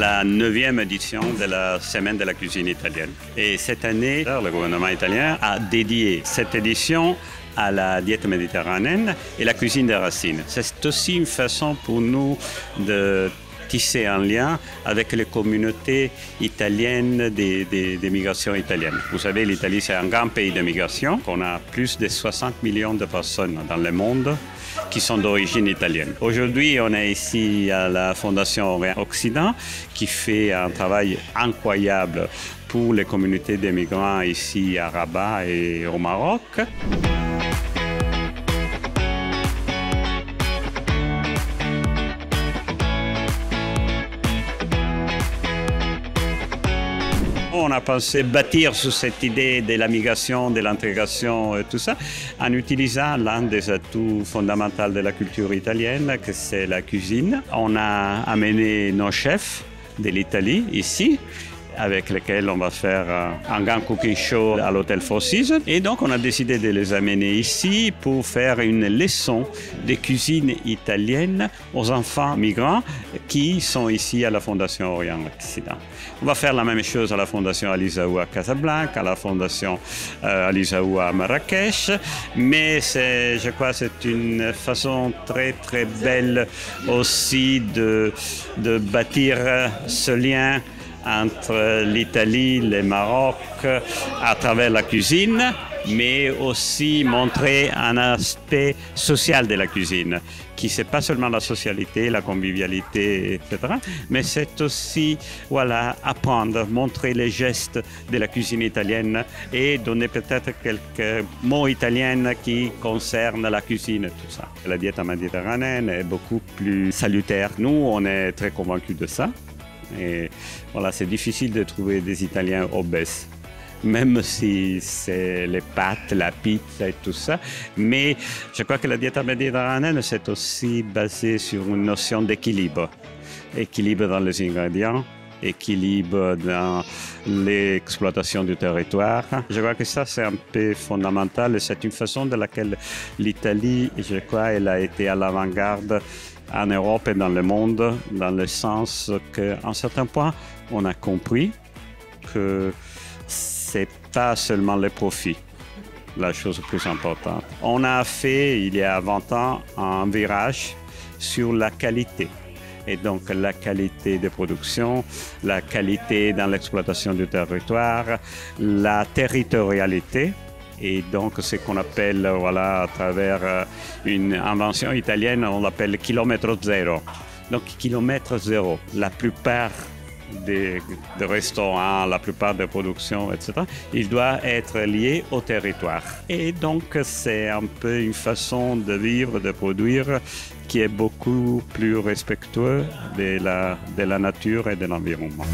la 9e édition de la Semaine de la cuisine italienne. Et cette année, le gouvernement italien a dédié cette édition à la diète méditerranéenne et la cuisine des racines. C'est aussi une façon pour nous de tisser un lien avec les communautés italiennes des migrations italiennes. Vous savez, l'Italie, c'est un grand pays de migration. On a plus de 60 millions de personnes dans le monde qui sont d'origine italienne. Aujourd'hui, on est ici à la Fondation Orient Occident qui fait un travail incroyable pour les communautés des migrants ici à Rabat et au Maroc. On a pensé bâtir sur cette idée de la migration, de l'intégration et tout ça, en utilisant l'un des atouts fondamentaux de la culture italienne, que c'est la cuisine. On a amené nos chefs de l'Italie ici, avec lesquels on va faire un grand cooking show à l'hôtel Four Seasons. Et donc, on a décidé de les amener ici pour faire une leçon de cuisine italienne aux enfants migrants qui sont ici à la Fondation Orient Occident. On va faire la même chose à la Fondation Alisaou à Casablanca, à la Fondation Alisaou à Marrakech, mais je crois que c'est une façon très très belle aussi de bâtir ce lien entre l'Italie, le Maroc, à travers la cuisine, mais aussi montrer un aspect social de la cuisine, qui c'est pas seulement la socialité, la convivialité, etc., mais c'est aussi, voilà, apprendre, montrer les gestes de la cuisine italienne et donner peut-être quelques mots italiens qui concernent la cuisine, tout ça. La diète méditerranéenne est beaucoup plus salutaire. Nous, on est très convaincus de ça. Et voilà, c'est difficile de trouver des Italiens obèses, même si c'est les pâtes, la pizza et tout ça. Mais je crois que la diète méditerranéenne, c'est aussi basé sur une notion d'équilibre. Équilibre dans les ingrédients, équilibre dans l'exploitation du territoire. Je crois que ça, c'est un peu fondamental et c'est une façon de laquelle l'Italie, je crois, elle a été à l'avant-garde en Europe et dans le monde, dans le sens qu'à un certain point, on a compris que c'est pas seulement le profit, la chose plus importante. On a fait, il y a 20 ans, un virage sur la qualité. Et donc, la qualité de production, la qualité dans l'exploitation du territoire, la territorialité. Et donc, ce qu'on appelle, voilà, à travers une invention italienne, on l'appelle kilomètre zéro. Donc, kilomètre zéro, la plupart des restaurants, la plupart des productions, etc., il doit être lié au territoire. Et donc, c'est un peu une façon de vivre, de produire qui est beaucoup plus respectueuse de la nature et de l'environnement.